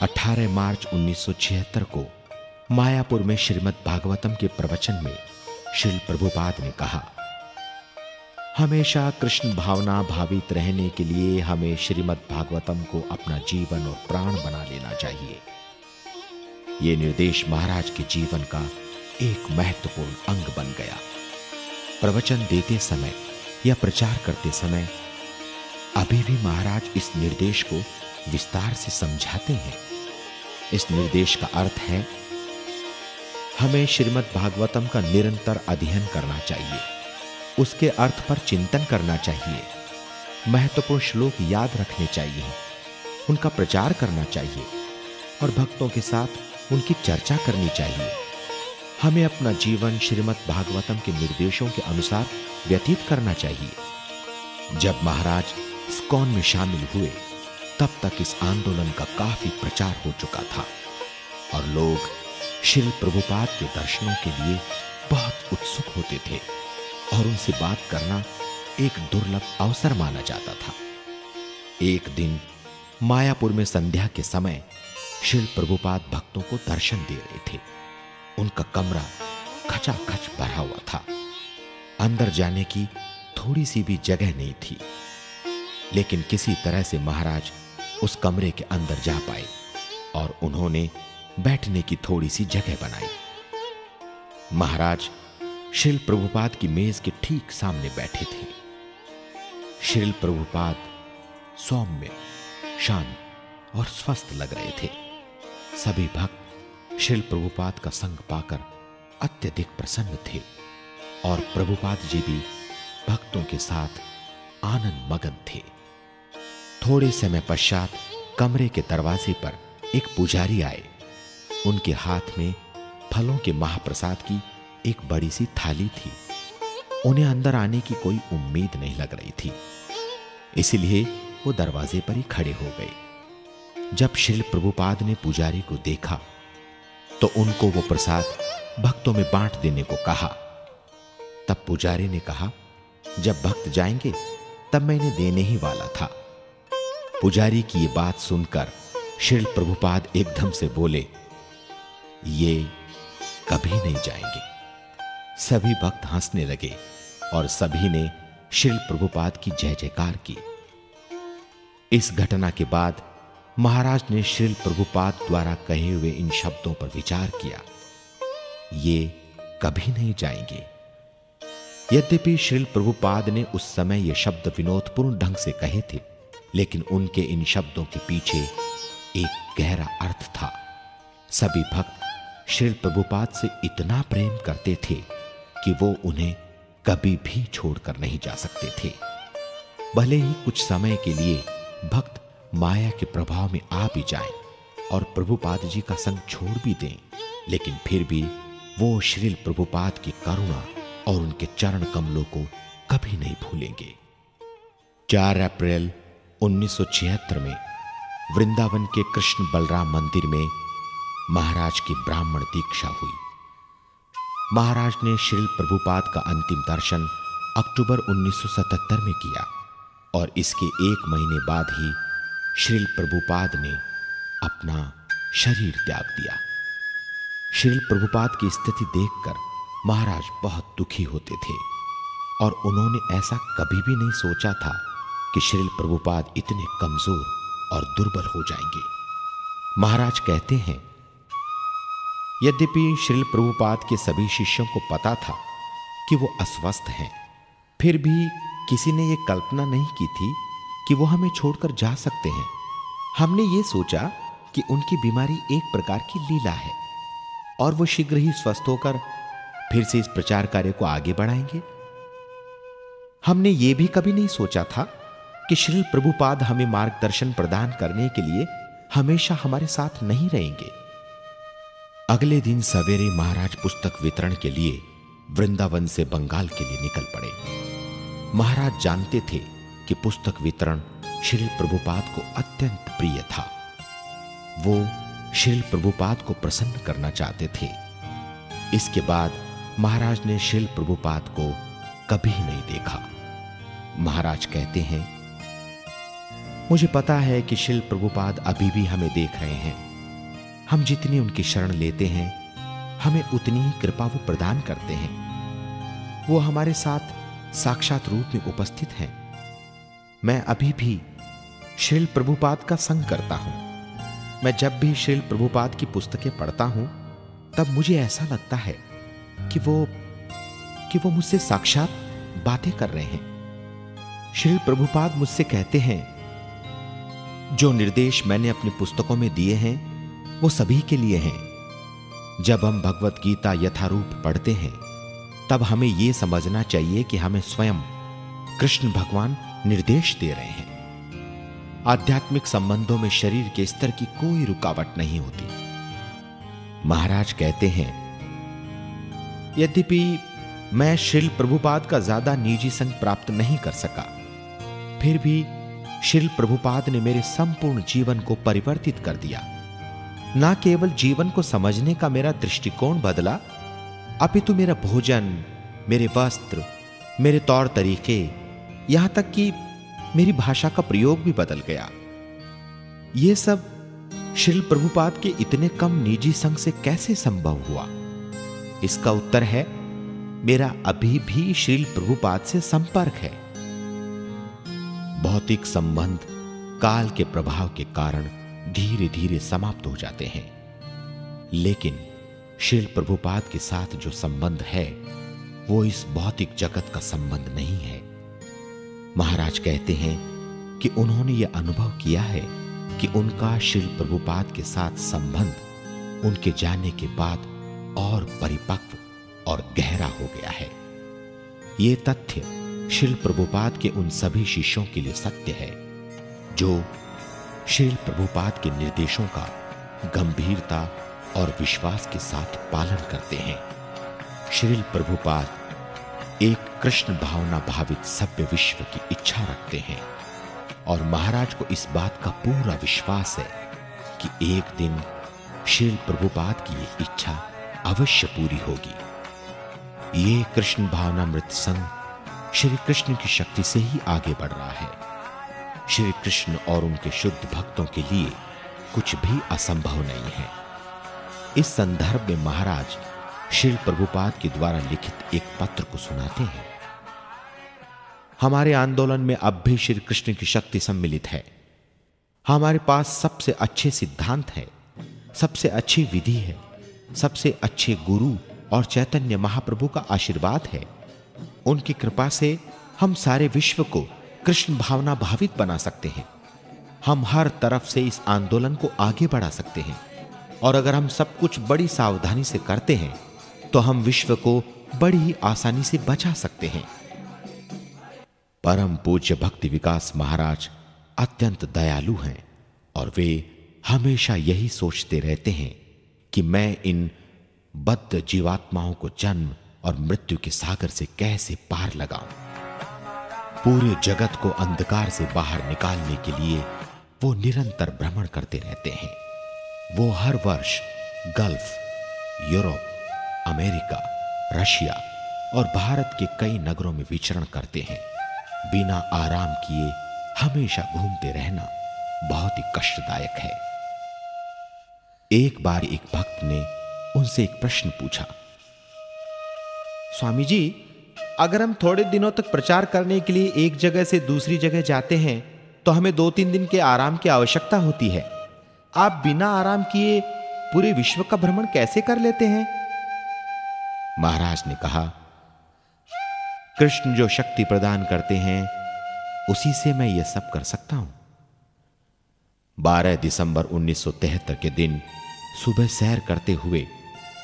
18 मार्च 1976 को मायापुर में श्रीमद् भागवतम के प्रवचन में श्रील प्रभुपाद ने कहा, हमेशा कृष्ण भावना भावित रहने के लिए हमें श्रीमद् भागवतम को अपना जीवन और प्राण बना लेना चाहिए। ये निर्देश महाराज के जीवन का एक महत्वपूर्ण अंग बन गया। प्रवचन देते समय या प्रचार करते समय अभी भी महाराज इस निर्देश को विस्तार से समझाते हैं। इस निर्देश का अर्थ है, हमें श्रीमद् भागवतम का निरंतर अध्ययन करना चाहिए, उसके अर्थ पर चिंतन करना चाहिए, महत्वपूर्ण श्लोक याद रखने चाहिए, उनका प्रचार करना चाहिए और भक्तों के साथ उनकी चर्चा करनी चाहिए। हमें अपना जीवन श्रीमद् भागवतम के निर्देशों के अनुसार व्यतीत करना चाहिए। जब महाराज इस्कॉन में शामिल हुए तब तक इस आंदोलन का काफी प्रचार हो चुका था और लोग श्रील प्रभुपाद के दर्शनों के लिए बहुत उत्सुक होते थे और उनसे बात करना एक दुर्लभ अवसर माना जाता था। एक दिन मायापुर में संध्या के समय श्रील प्रभुपाद भक्तों को दर्शन दे रहे थे। उनका कमरा खचाखच भरा हुआ था, अंदर जाने की थोड़ी सी भी जगह नहीं थी, लेकिन किसी तरह से महाराज उस कमरे के अंदर जा पाए और उन्होंने बैठने की थोड़ी सी जगह बनाई। महाराज श्रील प्रभुपाद की मेज के ठीक सामने बैठे थे। श्रील प्रभुपाद सौम्य, शांत और स्वस्थ लग रहे थे। सभी भक्त श्रील प्रभुपाद का संग पाकर अत्यधिक प्रसन्न थे और प्रभुपाद जी भी भक्तों के साथ आनंद मगन थे। थोड़े समय पश्चात कमरे के दरवाजे पर एक पुजारी आए। उनके हाथ में फलों के महाप्रसाद की एक बड़ी सी थाली थी। उन्हें अंदर आने की कोई उम्मीद नहीं लग रही थी, इसलिए वो दरवाजे पर ही खड़े हो गए। जब श्रील प्रभुपाद ने पुजारी को देखा तो उनको वो प्रसाद भक्तों में बांट देने को कहा। तब पुजारी ने कहा, जब भक्त जाएंगे तब मैं इन्हें देने ही वाला था। पुजारी की ये बात सुनकर श्रील प्रभुपाद एकदम से बोले, ये कभी नहीं जाएंगे। सभी भक्त हंसने लगे और सभी ने श्रील प्रभुपाद की जय जयकार की। इस घटना के बाद महाराज ने श्रील प्रभुपाद द्वारा कहे हुए इन शब्दों पर विचार किया, ये कभी नहीं जाएंगे। यद्यपि श्रील प्रभुपाद ने उस समय ये शब्द विनोदपूर्ण ढंग से कहे थे, लेकिन उनके इन शब्दों के पीछे एक गहरा अर्थ था। सभी भक्त श्रील प्रभुपाद से इतना प्रेम करते थे कि वो उन्हें कभी भी छोड़कर नहीं जा सकते थे। भले ही कुछ समय के लिए भक्त माया के प्रभाव में आ भी जाएं और प्रभुपाद जी का संग छोड़ भी दें, लेकिन फिर भी वो श्रील प्रभुपाद की करुणा और उनके चरण कमलों को कभी नहीं भूलेंगे। 4 अप्रैल 1976 में वृंदावन के कृष्ण बलराम मंदिर में महाराज की ब्राह्मण दीक्षा हुई। महाराज ने श्रील प्रभुपाद का अंतिम दर्शन अक्टूबर 1977 में किया और इसके 1 महीने बाद ही श्रील प्रभुपाद ने अपना शरीर त्याग दिया। श्रील प्रभुपाद की स्थिति देखकर महाराज बहुत दुखी होते थे और उन्होंने ऐसा कभी भी नहीं सोचा था कि श्रील प्रभुपाद इतने कमजोर और दुर्बल हो जाएंगे। महाराज कहते हैं, यद्यपि श्रील प्रभुपाद के सभी शिष्यों को पता था कि वो अस्वस्थ हैं, फिर भी किसी ने ये कल्पना नहीं की थी कि वो हमें छोड़कर जा सकते हैं। हमने ये सोचा कि उनकी बीमारी एक प्रकार की लीला है और वो शीघ्र ही स्वस्थ होकर फिर से इस प्रचार कार्य को आगे बढ़ाएंगे। हमने ये भी कभी नहीं सोचा था कि श्रील प्रभुपाद हमें मार्गदर्शन प्रदान करने के लिए हमेशा हमारे साथ नहीं रहेंगे। अगले दिन सवेरे महाराज पुस्तक वितरण के लिए वृंदावन से बंगाल के लिए निकल पड़े। महाराज जानते थे कि पुस्तक वितरण श्रील प्रभुपाद को अत्यंत प्रिय था। वो श्रील प्रभुपाद को प्रसन्न करना चाहते थे। इसके बाद महाराज ने श्रील प्रभुपाद को कभी नहीं देखा। महाराज कहते हैं, मुझे पता है कि श्रील प्रभुपाद अभी भी हमें देख रहे हैं हम जितनी उनकी शरण लेते हैं, हमें उतनी ही कृपा वो प्रदान करते हैं। वो हमारे साथ साक्षात रूप में उपस्थित हैं। मैं अभी भी श्रील प्रभुपाद का संग करता हूं। मैं जब भी श्रील प्रभुपाद की पुस्तकें पढ़ता हूं, तब मुझे ऐसा लगता है कि वो मुझसे साक्षात बातें कर रहे हैं। श्रील प्रभुपाद मुझसे कहते हैं, जो निर्देश मैंने अपनी पुस्तकों में दिए हैं वो सभी के लिए हैं। जब हम भगवत गीता यथारूप पढ़ते हैं, तब हमें यह समझना चाहिए कि हमें स्वयं कृष्ण भगवान निर्देश दे रहे हैं। आध्यात्मिक संबंधों में शरीर के स्तर की कोई रुकावट नहीं होती। महाराज कहते हैं, यद्यपि मैं श्रील प्रभुपाद का ज्यादा निजी संग प्राप्त नहीं कर सका, फिर भी श्रील प्रभुपाद ने मेरे संपूर्ण जीवन को परिवर्तित कर दिया। न केवल जीवन को समझने का मेरा दृष्टिकोण बदला, अपितु मेरा भोजन, मेरे वस्त्र, मेरे तौर तरीके, यहां तक कि मेरी भाषा का प्रयोग भी बदल गया। यह सब श्रील प्रभुपाद के इतने कम निजी संग से कैसे संभव हुआ? इसका उत्तर है, मेरा अभी भी श्रील प्रभुपाद से संपर्क है। भौतिक संबंध काल के प्रभाव के कारण धीरे धीरे समाप्त हो जाते हैं, लेकिन श्रील प्रभुपाद के साथ जो संबंध है वो इस भौतिक जगत का संबंध नहीं है। महाराज कहते हैं कि उन्होंने यह अनुभव किया है कि उनका श्रील प्रभुपाद के साथ संबंध उनके जाने के बाद और परिपक्व और गहरा हो गया है। यह तथ्य श्रील प्रभुपाद के उन सभी शिष्यों के लिए सत्य है जो श्रील प्रभुपाद के निर्देशों का गंभीरता और विश्वास के साथ पालन करते हैं। श्रील प्रभुपाद एक कृष्ण भावना भावित सभ्य विश्व की इच्छा रखते हैं और महाराज को इस बात का पूरा विश्वास है कि एक दिन श्रील प्रभुपाद की ये इच्छा अवश्य पूरी होगी। ये कृष्ण भावनामृत संघ श्री कृष्ण की शक्ति से ही आगे बढ़ रहा है। श्री कृष्ण और उनके शुद्ध भक्तों के लिए कुछ भी असंभव नहीं है। इस संदर्भ में महाराज श्रील प्रभुपाद के द्वारा लिखित एक पत्र को सुनाते हैं। हमारे आंदोलन में अब भी श्री कृष्ण की शक्ति सम्मिलित है। हमारे पास सबसे अच्छे सिद्धांत है, सबसे अच्छी विधि है, सबसे अच्छे गुरु और चैतन्य महाप्रभु का आशीर्वाद है। उनकी कृपा से हम सारे विश्व को कृष्ण भावना भावित बना सकते हैं। हम हर तरफ से इस आंदोलन को आगे बढ़ा सकते हैं और अगर हम सब कुछ बड़ी सावधानी से करते हैं तो हम विश्व को बड़ी ही आसानी से बचा सकते हैं। परम पूज्य भक्ति विकास महाराज अत्यंत दयालु हैं और वे हमेशा यही सोचते रहते हैं कि मैं इन बद्ध जीवात्माओं को जन्म और मृत्यु के सागर से कैसे पार लगाऊं। पूरे जगत को अंधकार से बाहर निकालने के लिए वो निरंतर भ्रमण करते रहते हैं। वो हर वर्ष गल्फ, यूरोप, अमेरिका, रशिया और भारत के कई नगरों में विचरण करते हैं। बिना आराम किए हमेशा घूमते रहना बहुत ही कष्टदायक है। एक बार एक भक्त ने उनसे एक प्रश्न पूछा, स्वामी जी, अगर हम थोड़े दिनों तक प्रचार करने के लिए एक जगह से दूसरी जगह जाते हैं तो हमें 2-3 दिन के आराम की आवश्यकता होती है। आप बिना आराम किए पूरे विश्व का भ्रमण कैसे कर लेते हैं? महाराज ने कहा, कृष्ण जो शक्ति प्रदान करते हैं उसी से मैं यह सब कर सकता हूं। 12 दिसंबर 1973 के दिन सुबह सैर करते हुए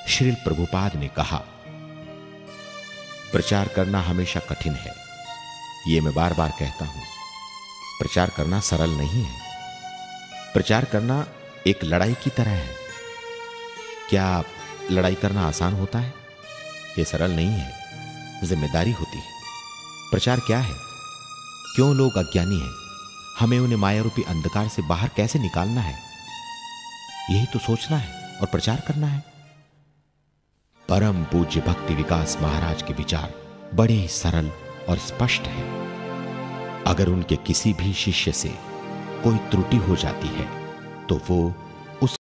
श्रील प्रभुपाद ने कहा, प्रचार करना हमेशा कठिन है। यह मैं बार बार कहता हूं। प्रचार करना सरल नहीं है। प्रचार करना एक लड़ाई की तरह है। क्या लड़ाई करना आसान होता है? यह सरल नहीं है, जिम्मेदारी होती है। प्रचार क्या है? क्यों लोग अज्ञानी हैं? हमें उन्हें माया रूपी अंधकार से बाहर कैसे निकालना है, यही तो सोचना है और प्रचार करना है। परम पूज्य भक्ति विकास महाराज के विचार बड़े ही सरल और स्पष्ट हैं। अगर उनके किसी भी शिष्य से कोई त्रुटि हो जाती है तो वो